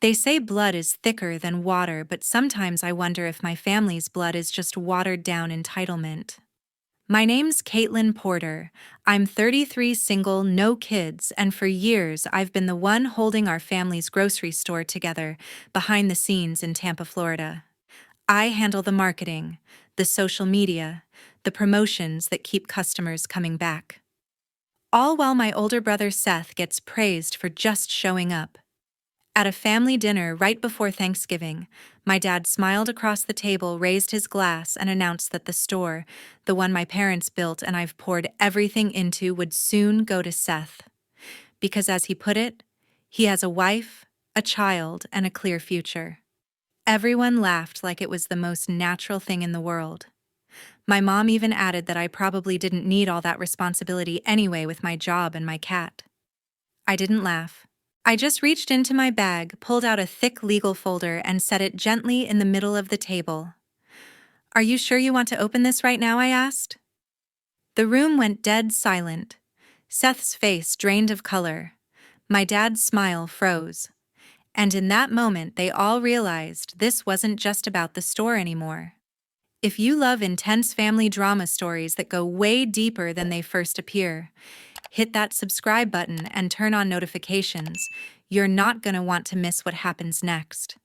They say blood is thicker than water, but sometimes I wonder if my family's blood is just watered down entitlement. My name's Caitlin Porter. I'm 33, single, no kids, and for years I've been the one holding our family's grocery store together behind the scenes in Tampa, Florida. I handle the marketing, the social media, the promotions that keep customers coming back. All while my older brother Seth gets praised for just showing up. At a family dinner right before Thanksgiving, my dad smiled across the table, raised his glass, and announced that the store, the one my parents built and I've poured everything into, would soon go to Seth. Because, as he put it, he has a wife, a child, and a clear future. Everyone laughed like it was the most natural thing in the world. My mom even added that I probably didn't need all that responsibility anyway with my job and my cat. I didn't laugh. I just reached into my bag, pulled out a thick legal folder, and set it gently in the middle of the table. "Are you sure you want to open this right now?" I asked. The room went dead silent. Seth's face drained of color. My dad's smile froze. And in that moment, they all realized this wasn't just about the store anymore. If you love intense family drama stories that go way deeper than they first appear, hit that subscribe button and turn on notifications. You're not going to want to miss what happens next.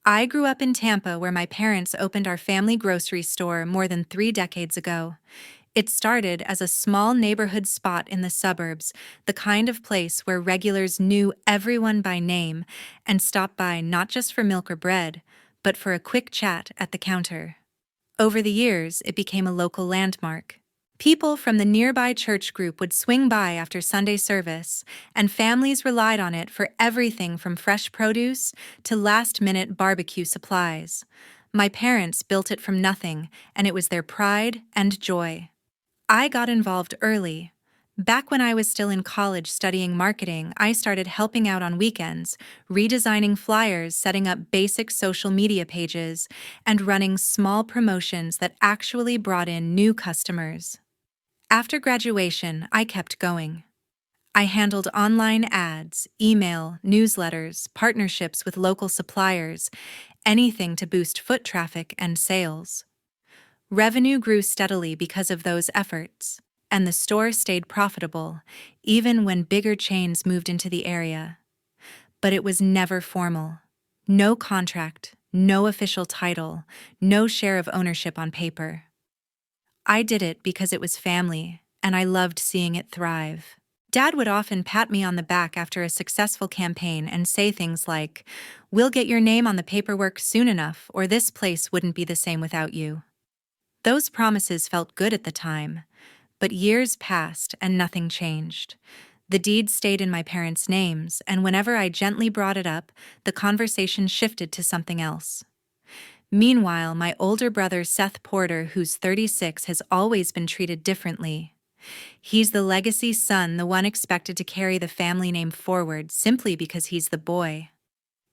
I grew up in Tampa, where my parents opened our family grocery store more than 3 decades ago. It started as a small neighborhood spot in the suburbs, the kind of place where regulars knew everyone by name and stopped by not just for milk or bread, but for a quick chat at the counter. Over the years, it became a local landmark. People from the nearby church group would swing by after Sunday service, and families relied on it for everything from fresh produce to last-minute barbecue supplies. My parents built it from nothing, and it was their pride and joy. I got involved early. Back when I was still in college studying marketing, I started helping out on weekends, redesigning flyers, setting up basic social media pages, and running small promotions that actually brought in new customers. After graduation, I kept going. I handled online ads, email, newsletters, partnerships with local suppliers, anything to boost foot traffic and sales. Revenue grew steadily because of those efforts, and the store stayed profitable, even when bigger chains moved into the area. But it was never formal. No contract, no official title, no share of ownership on paper. I did it because it was family, and I loved seeing it thrive. Dad would often pat me on the back after a successful campaign and say things like, "We'll get your name on the paperwork soon enough, or this place wouldn't be the same without you." Those promises felt good at the time, but years passed and nothing changed. The deed stayed in my parents' names, and whenever I gently brought it up, the conversation shifted to something else. Meanwhile, my older brother Seth Porter, who's 36, has always been treated differently. He's the legacy son, the one expected to carry the family name forward simply because he's the boy.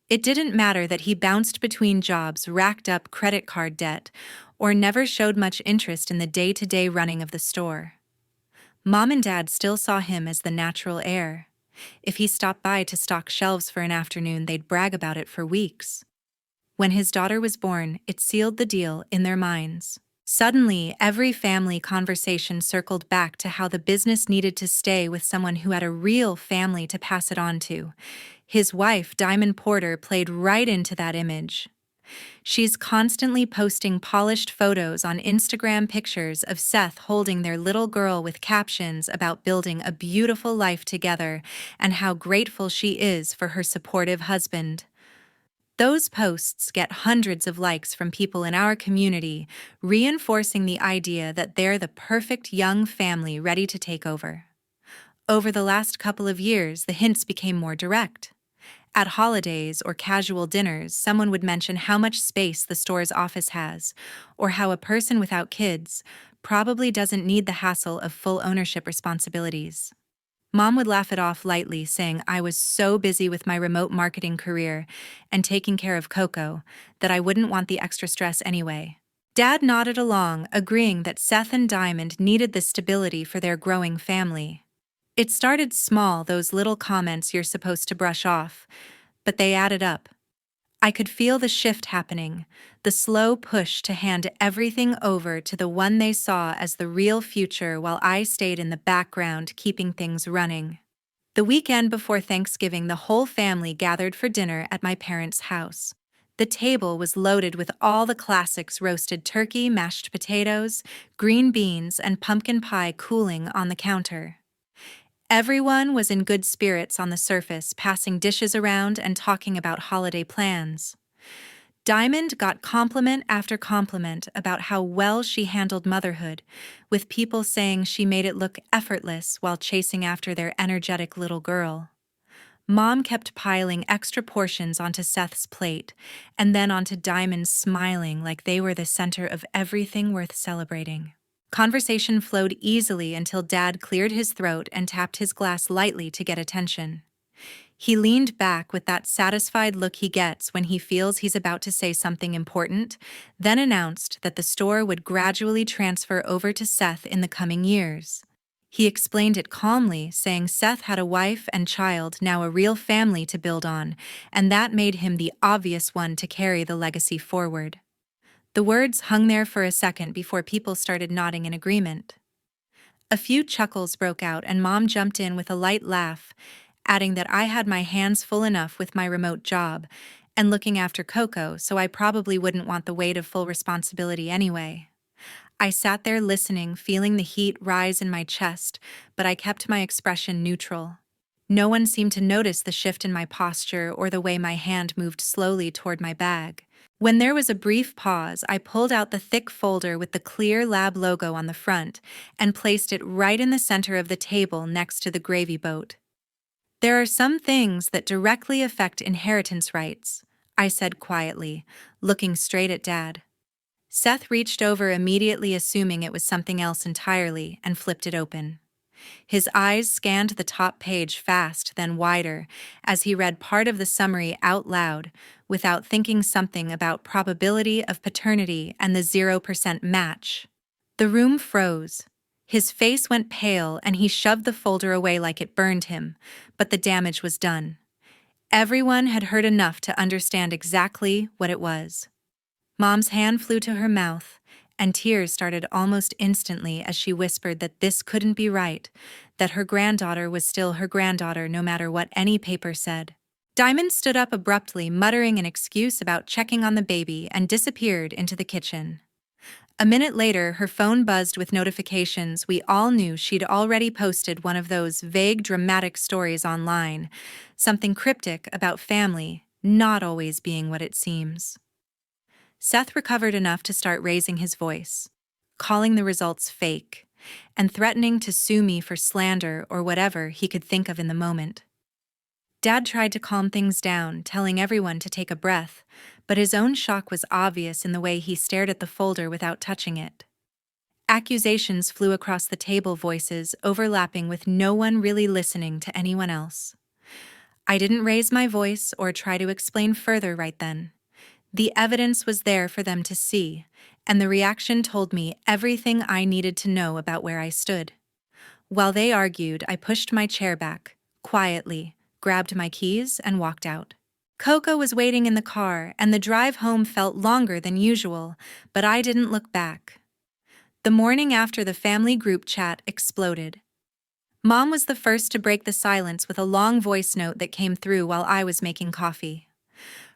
It didn't matter that he bounced between jobs, racked up credit card debt, or never showed much interest in the day-to-day running of the store. Mom and Dad still saw him as the natural heir. If he stopped by to stock shelves for an afternoon, they'd brag about it for weeks. When his daughter was born, it sealed the deal in their minds. Suddenly, every family conversation circled back to how the business needed to stay with someone who had a real family to pass it on to. His wife, Diamond Porter, played right into that image. She's constantly posting polished photos on Instagram, pictures of Seth holding their little girl with captions about building a beautiful life together and how grateful she is for her supportive husband. Those posts get hundreds of likes from people in our community, reinforcing the idea that they're the perfect young family ready to take over. Over the last couple of years, the hints became more direct. At holidays or casual dinners, someone would mention how much space the store's office has, or how a person without kids probably doesn't need the hassle of full ownership responsibilities. Mom would laugh it off lightly, saying I was so busy with my remote marketing career and taking care of Coco that I wouldn't want the extra stress anyway. Dad nodded along, agreeing that Seth and Diamond needed the stability for their growing family. It started small, those little comments you're supposed to brush off, but they added up. I could feel the shift happening, the slow push to hand everything over to the one they saw as the real future while I stayed in the background keeping things running. The weekend before Thanksgiving, the whole family gathered for dinner at my parents' house. The table was loaded with all the classics: roasted turkey, mashed potatoes, green beans, and pumpkin pie cooling on the counter. Everyone was in good spirits on the surface, passing dishes around and talking about holiday plans. Diamond got compliment after compliment about how well she handled motherhood, with people saying she made it look effortless while chasing after their energetic little girl. Mom kept piling extra portions onto Seth's plate, and then onto Diamond's, smiling like they were the center of everything worth celebrating. Conversation flowed easily until Dad cleared his throat and tapped his glass lightly to get attention. He leaned back with that satisfied look he gets when he feels he's about to say something important, then announced that the store would gradually transfer over to Seth in the coming years. He explained it calmly, saying Seth had a wife and child, now a real family to build on, and that made him the obvious one to carry the legacy forward. The words hung there for a second before people started nodding in agreement. A few chuckles broke out, and Mom jumped in with a light laugh, adding that I had my hands full enough with my remote job and looking after Coco, so I probably wouldn't want the weight of full responsibility anyway. I sat there listening, feeling the heat rise in my chest, but I kept my expression neutral. No one seemed to notice the shift in my posture or the way my hand moved slowly toward my bag. When there was a brief pause, I pulled out the thick folder with the clear lab logo on the front and placed it right in the center of the table next to the gravy boat. "There are some things that directly affect inheritance rights," I said quietly, looking straight at Dad. Seth reached over immediately, assuming it was something else entirely, and flipped it open. His eyes scanned the top page fast, then wider, as he read part of the summary out loud, without thinking, something about probability of paternity and the 0% match. The room froze. His face went pale and he shoved the folder away like it burned him, but the damage was done. Everyone had heard enough to understand exactly what it was. Mom's hand flew to her mouth, and tears started almost instantly as she whispered that this couldn't be right, that her granddaughter was still her granddaughter no matter what any paper said. Diamond stood up abruptly, muttering an excuse about checking on the baby, and disappeared into the kitchen. A minute later, her phone buzzed with notifications. We all knew she'd already posted one of those vague, dramatic stories online, something cryptic about family not always being what it seems. Seth recovered enough to start raising his voice, calling the results fake, and threatening to sue me for slander or whatever he could think of in the moment. Dad tried to calm things down, telling everyone to take a breath, but his own shock was obvious in the way he stared at the folder without touching it. Accusations flew across the table, voices overlapping with no one really listening to anyone else. I didn't raise my voice or try to explain further right then. The evidence was there for them to see, and the reaction told me everything I needed to know about where I stood. While they argued, I pushed my chair back, quietly, grabbed my keys, and walked out. Coco was waiting in the car, and the drive home felt longer than usual, but I didn't look back. The morning after, the family group chat exploded. Mom was the first to break the silence with a long voice note that came through while I was making coffee.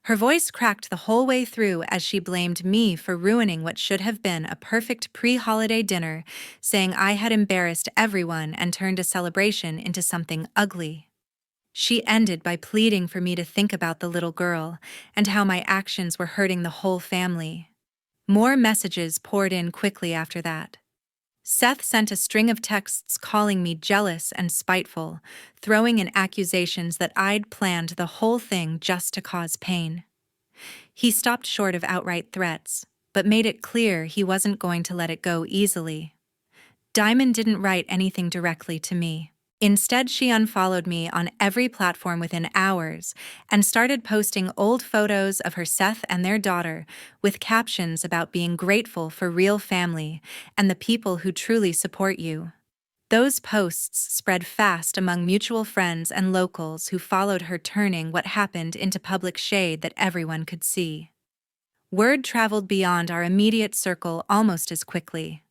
Her voice cracked the whole way through as she blamed me for ruining what should have been a perfect pre-holiday dinner, saying I had embarrassed everyone and turned a celebration into something ugly. She ended by pleading for me to think about the little girl and how my actions were hurting the whole family. More messages poured in quickly after that. Seth sent a string of texts calling me jealous and spiteful, throwing in accusations that I'd planned the whole thing just to cause pain. He stopped short of outright threats, but made it clear he wasn't going to let it go easily. Diamond didn't write anything directly to me. Instead, she unfollowed me on every platform within hours and started posting old photos of her, Seth, and their daughter, with captions about being grateful for real family and the people who truly support you. Those posts spread fast among mutual friends and locals who followed her, turning what happened into public shade that everyone could see. Word traveled beyond our immediate circle almost as quickly.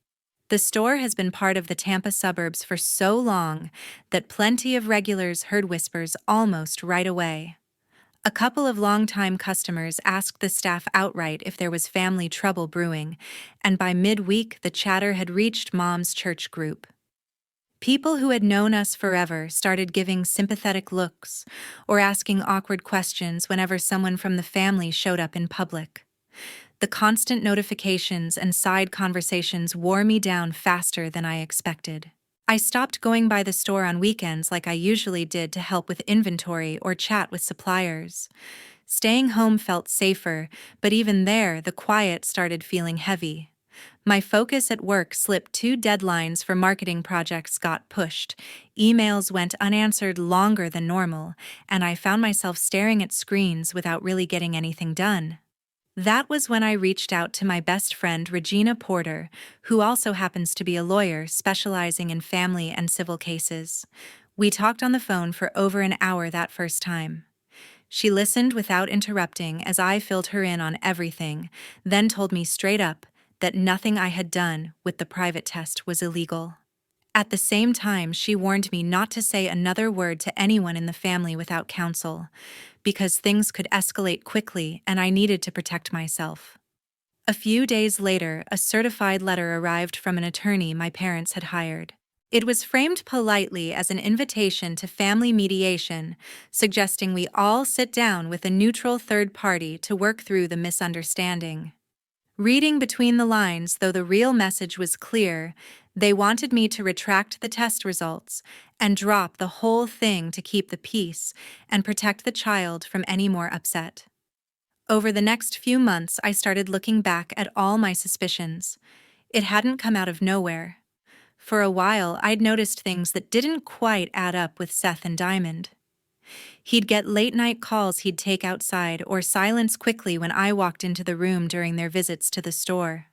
The store has been part of the Tampa suburbs for so long that plenty of regulars heard whispers almost right away. A couple of longtime customers asked the staff outright if there was family trouble brewing, and by midweek the chatter had reached Mom's church group. People who had known us forever started giving sympathetic looks or asking awkward questions whenever someone from the family showed up in public. The constant notifications and side conversations wore me down faster than I expected. I stopped going by the store on weekends like I usually did to help with inventory or chat with suppliers. Staying home felt safer, but even there, the quiet started feeling heavy. My focus at work slipped. 2 deadlines for marketing projects got pushed, emails went unanswered longer than normal, and I found myself staring at screens without really getting anything done. That was when I reached out to my best friend Regina Porter, who also happens to be a lawyer specializing in family and civil cases. We talked on the phone for over an hour that first time. She listened without interrupting as I filled her in on everything, then told me straight up that nothing I had done with the private test was illegal. At the same time, she warned me not to say another word to anyone in the family without counsel, because things could escalate quickly and I needed to protect myself. A few days later, a certified letter arrived from an attorney my parents had hired. It was framed politely as an invitation to family mediation, suggesting we all sit down with a neutral third party to work through the misunderstanding. Reading between the lines, though the real message was clear, they wanted me to retract the test results and drop the whole thing to keep the peace and protect the child from any more upset. Over the next few months, I started looking back at all my suspicions. It hadn't come out of nowhere. For a while, I'd noticed things that didn't quite add up with Seth and Diamond. He'd get late-night calls he'd take outside or silence quickly when I walked into the room during their visits to the store.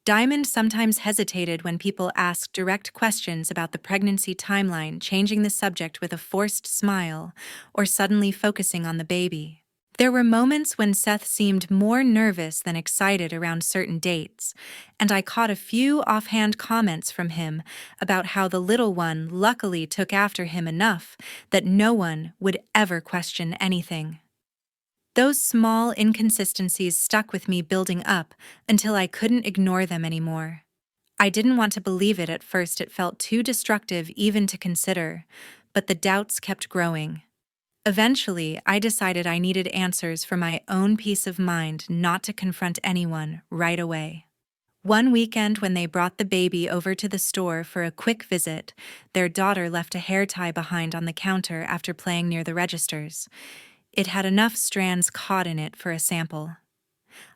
Diamond sometimes hesitated when people asked direct questions about the pregnancy timeline, changing the subject with a forced smile or suddenly focusing on the baby. There were moments when Seth seemed more nervous than excited around certain dates, and I caught a few offhand comments from him about how the little one luckily took after him enough that no one would ever question anything. Those small inconsistencies stuck with me, building up until I couldn't ignore them anymore. I didn't want to believe it at first. It felt too destructive even to consider, but the doubts kept growing. Eventually, I decided I needed answers for my own peace of mind, not to confront anyone right away. One weekend, when they brought the baby over to the store for a quick visit, their daughter left a hair tie behind on the counter after playing near the registers. It had enough strands caught in it for a sample.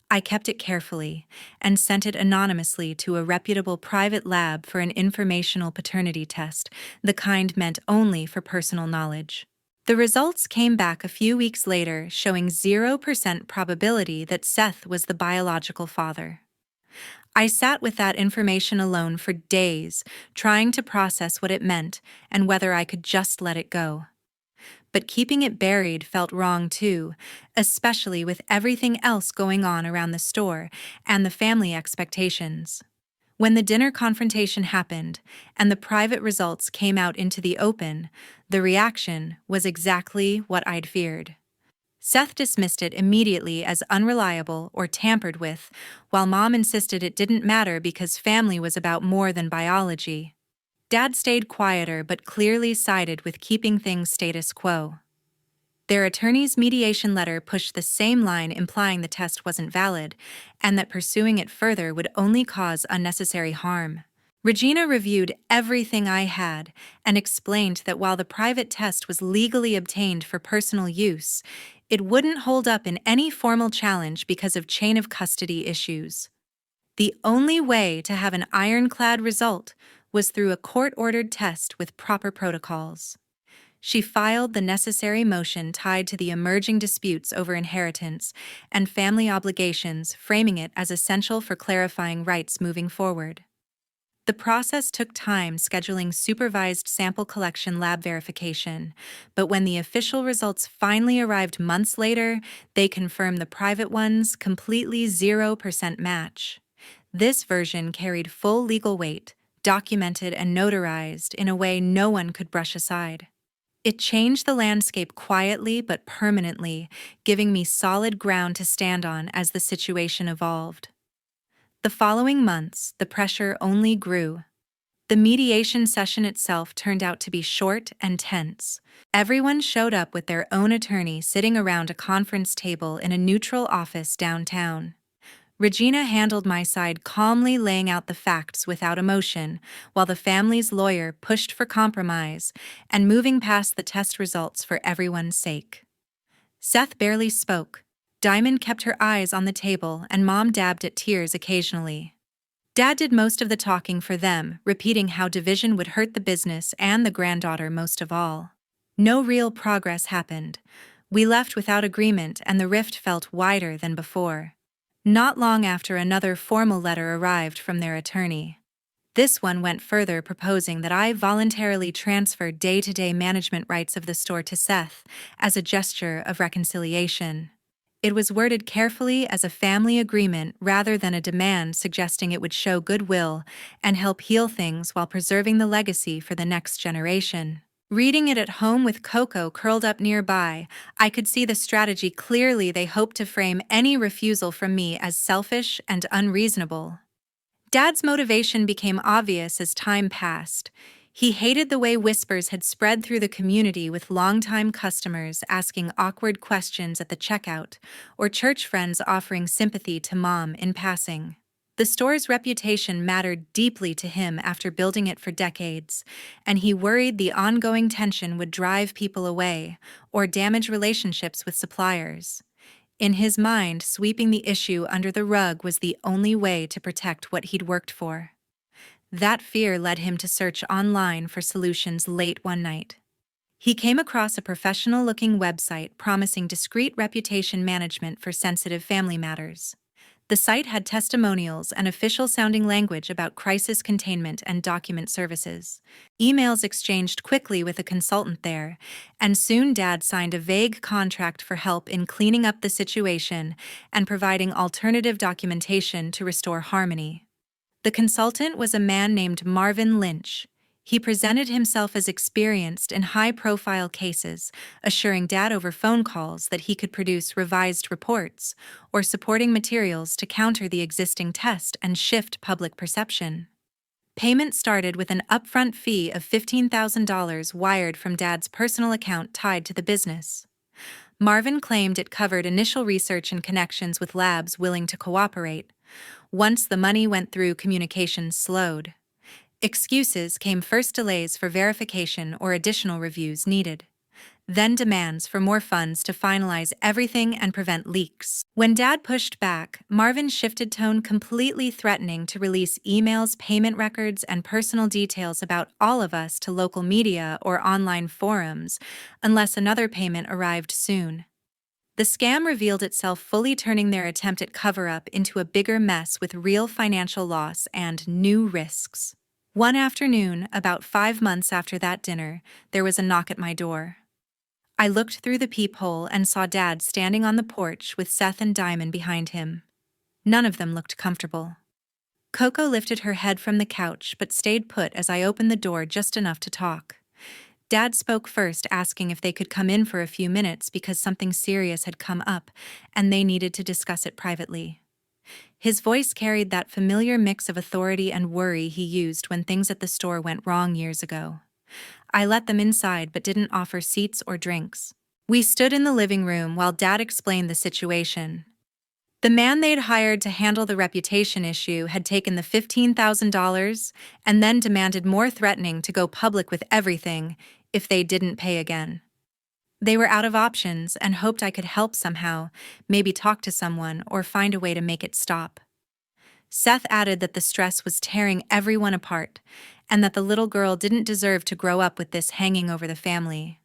I kept it carefully and sent it anonymously to a reputable private lab for an informational paternity test, the kind meant only for personal knowledge. The results came back a few weeks later, showing 0% probability that Seth was the biological father. I sat with that information alone for days, trying to process what it meant and whether I could just let it go. But keeping it buried felt wrong too, especially with everything else going on around the store and the family expectations. When the dinner confrontation happened and the private results came out into the open, the reaction was exactly what I'd feared. Seth dismissed it immediately as unreliable or tampered with, while Mom insisted it didn't matter because family was about more than biology. Dad stayed quieter but clearly sided with keeping things status quo. Their attorney's mediation letter pushed the same line, implying the test wasn't valid and that pursuing it further would only cause unnecessary harm. Regina reviewed everything I had and explained that while the private test was legally obtained for personal use, it wouldn't hold up in any formal challenge because of chain of custody issues. The only way to have an ironclad result was through a court-ordered test with proper protocols. She filed the necessary motion tied to the emerging disputes over inheritance and family obligations, framing it as essential for clarifying rights moving forward. The process took time scheduling supervised sample collection lab verification, but when the official results finally arrived months later, they confirmed the private ones completely 0% match. This version carried full legal weight, documented and notarized in a way no one could brush aside. It changed the landscape quietly but permanently, giving me solid ground to stand on as the situation evolved. The following months, the pressure only grew. The mediation session itself turned out to be short and tense. Everyone showed up with their own attorney sitting around a conference table in a neutral office downtown. Regina handled my side, calmly laying out the facts without emotion, while the family's lawyer pushed for compromise and moving past the test results for everyone's sake. Seth barely spoke. Diamond kept her eyes on the table, and Mom dabbed at tears occasionally. Dad did most of the talking for them, repeating how division would hurt the business and the granddaughter most of all. No real progress happened. We left without agreement, and the rift felt wider than before. Not long after, another formal letter arrived from their attorney. This one went further, proposing that I voluntarily transfer day-to-day management rights of the store to Seth as a gesture of reconciliation. It was worded carefully as a family agreement rather than a demand, suggesting it would show goodwill and help heal things while preserving the legacy for the next generation. Reading it at home with Coco curled up nearby, I could see the strategy clearly. They hoped to frame any refusal from me as selfish and unreasonable. Dad's motivation became obvious as time passed. He hated the way whispers had spread through the community, with longtime customers asking awkward questions at the checkout, or church friends offering sympathy to Mom in passing. The store's reputation mattered deeply to him after building it for decades, and he worried the ongoing tension would drive people away or damage relationships with suppliers. In his mind, sweeping the issue under the rug was the only way to protect what he'd worked for. That fear led him to search online for solutions. Late one night, he came across a professional-looking website promising discreet reputation management for sensitive family matters. The site had testimonials and official-sounding language about crisis containment and document services. Emails exchanged quickly with a consultant there, and soon Dad signed a vague contract for help in cleaning up the situation and providing alternative documentation to restore harmony. The consultant was a man named Marvin Lynch. He presented himself as experienced in high-profile cases, assuring Dad over phone calls that he could produce revised reports or supporting materials to counter the existing test and shift public perception. Payment started with an upfront fee of $15,000 wired from Dad's personal account tied to the business. Marvin claimed it covered initial research and connections with labs willing to cooperate. Once the money went through, communications slowed. Excuses came: first delays for verification or additional reviews needed. Then demands for more funds to finalize everything and prevent leaks. When Dad pushed back, Marvin shifted tone completely, threatening to release emails, payment records, and personal details about all of us to local media or online forums unless another payment arrived soon. The scam revealed itself fully, turning their attempt at cover-up into a bigger mess with real financial loss and new risks. One afternoon, about 5 months after that dinner, there was a knock at my door. I looked through the peephole and saw Dad standing on the porch with Seth and Diamond behind him. None of them looked comfortable. Coco lifted her head from the couch but stayed put as I opened the door just enough to talk. Dad spoke first, asking if they could come in for a few minutes because something serious had come up and they needed to discuss it privately. His voice carried that familiar mix of authority and worry he used when things at the store went wrong years ago. I let them inside but didn't offer seats or drinks. We stood in the living room while Dad explained the situation. The man they'd hired to handle the reputation issue had taken the $15,000 and then demanded more, threatening to go public with everything if they didn't pay again. They were out of options and hoped I could help somehow, maybe talk to someone or find a way to make it stop. Seth added that the stress was tearing everyone apart and that the little girl didn't deserve to grow up with this hanging over the family.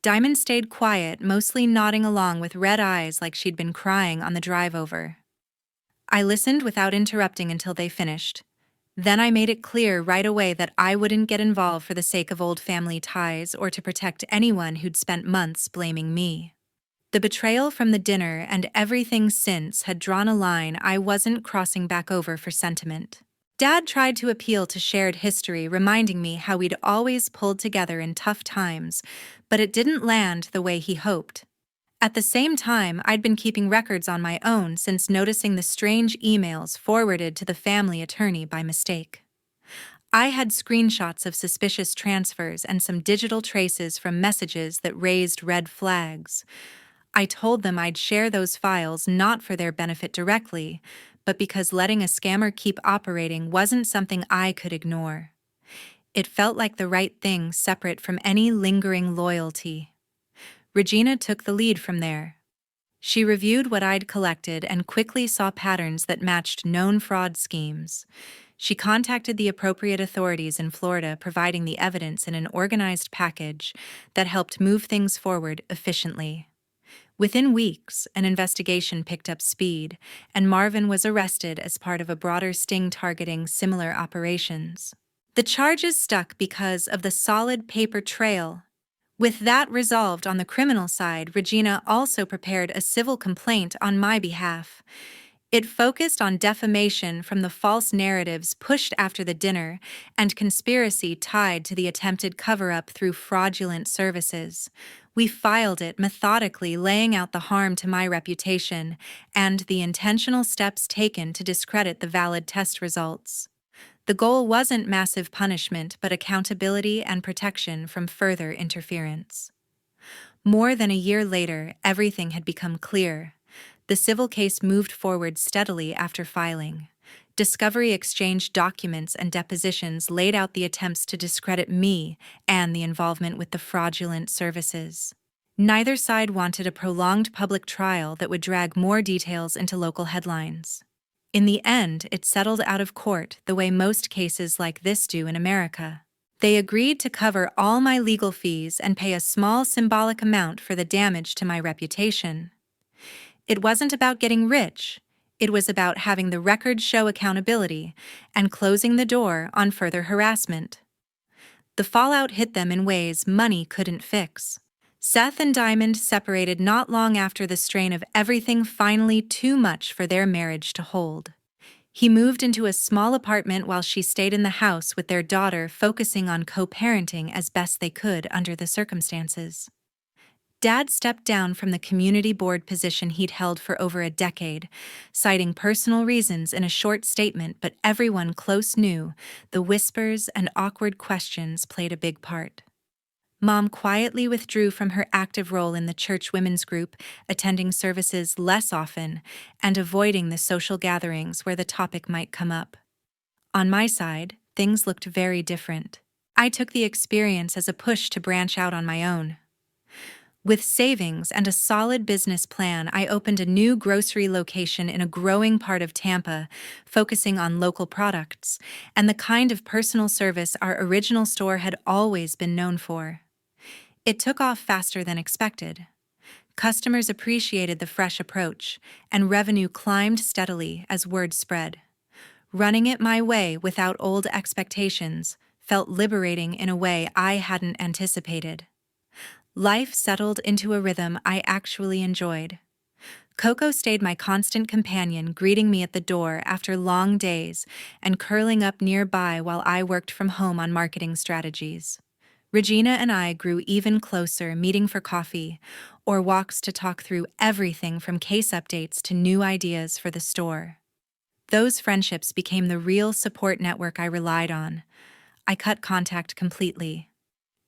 Diamond stayed quiet, mostly nodding along with red eyes like she'd been crying on the drive over. I listened without interrupting until they finished. Then I made it clear right away that I wouldn't get involved for the sake of old family ties or to protect anyone who'd spent months blaming me. The betrayal from the dinner and everything since had drawn a line I wasn't crossing back over for sentiment. Dad tried to appeal to shared history, reminding me how we'd always pulled together in tough times, but it didn't land the way he hoped. At the same time, I'd been keeping records on my own since noticing the strange emails forwarded to the family attorney by mistake. I had screenshots of suspicious transfers and some digital traces from messages that raised red flags. I told them I'd share those files not for their benefit directly, but because letting a scammer keep operating wasn't something I could ignore. It felt like the right thing, separate from any lingering loyalty. Regina took the lead from there. She reviewed what I'd collected and quickly saw patterns that matched known fraud schemes. She contacted the appropriate authorities in Florida, providing the evidence in an organized package that helped move things forward efficiently. Within weeks, an investigation picked up speed, and Marvin was arrested as part of a broader sting targeting similar operations. The charges stuck because of the solid paper trail. With that resolved on the criminal side, Regina also prepared a civil complaint on my behalf. It focused on defamation from the false narratives pushed after the dinner and conspiracy tied to the attempted cover-up through fraudulent services. We filed it methodically, laying out the harm to my reputation and the intentional steps taken to discredit the valid test results. The goal wasn't massive punishment, but accountability and protection from further interference. More than a year later, everything had become clear. The civil case moved forward steadily after filing. Discovery exchanged documents and depositions laid out the attempts to discredit me and the involvement with the fraudulent services. Neither side wanted a prolonged public trial that would drag more details into local headlines. In the end, it settled out of court the way most cases like this do in America. They agreed to cover all my legal fees and pay a small symbolic amount for the damage to my reputation. It wasn't about getting rich. It was about having the record show accountability and closing the door on further harassment. The fallout hit them in ways money couldn't fix. Seth and Diamond separated not long after the strain of everything finally too much for their marriage to hold. He moved into a small apartment while she stayed in the house with their daughter, focusing on co-parenting as best they could under the circumstances. Dad stepped down from the community board position he'd held for over a decade, citing personal reasons in a short statement, but everyone close knew the whispers and awkward questions played a big part. Mom quietly withdrew from her active role in the church women's group, attending services less often and avoiding the social gatherings where the topic might come up. On my side, things looked very different. I took the experience as a push to branch out on my own. With savings and a solid business plan, I opened a new grocery location in a growing part of Tampa, focusing on local products and the kind of personal service our original store had always been known for. It took off faster than expected. Customers appreciated the fresh approach, and revenue climbed steadily as word spread. Running it my way without old expectations felt liberating in a way I hadn't anticipated. Life settled into a rhythm I actually enjoyed. Coco stayed my constant companion, greeting me at the door after long days and curling up nearby while I worked from home on marketing strategies. Regina and I grew even closer, meeting for coffee or walks to talk through everything from case updates to new ideas for the store. Those friendships became the real support network I relied on. I cut contact completely.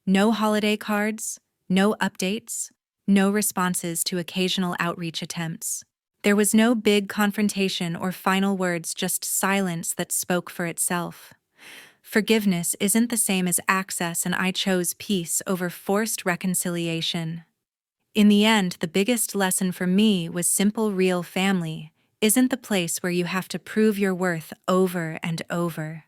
No holiday cards, no updates, no responses to occasional outreach attempts. There was no big confrontation or final words, just silence that spoke for itself. Forgiveness isn't the same as access, and I chose peace over forced reconciliation. In the end, the biggest lesson for me was simple, real family isn't the place where you have to prove your worth over and over.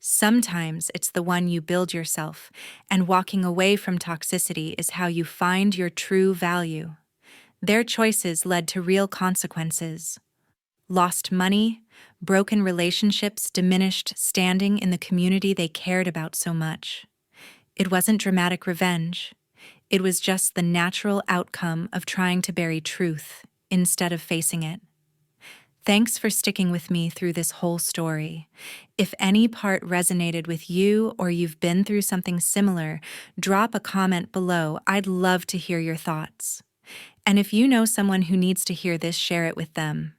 Sometimes it's the one you build yourself, and walking away from toxicity is how you find your true value. Their choices led to real consequences. Lost money, Broken relationships diminished standing in the community they cared about so much. It wasn't dramatic revenge. It was just the natural outcome of trying to bury truth instead of facing it. Thanks for sticking with me through this whole story. If any part resonated with you or you've been through something similar, drop a comment below. I'd love to hear your thoughts. And if you know someone who needs to hear this, share it with them.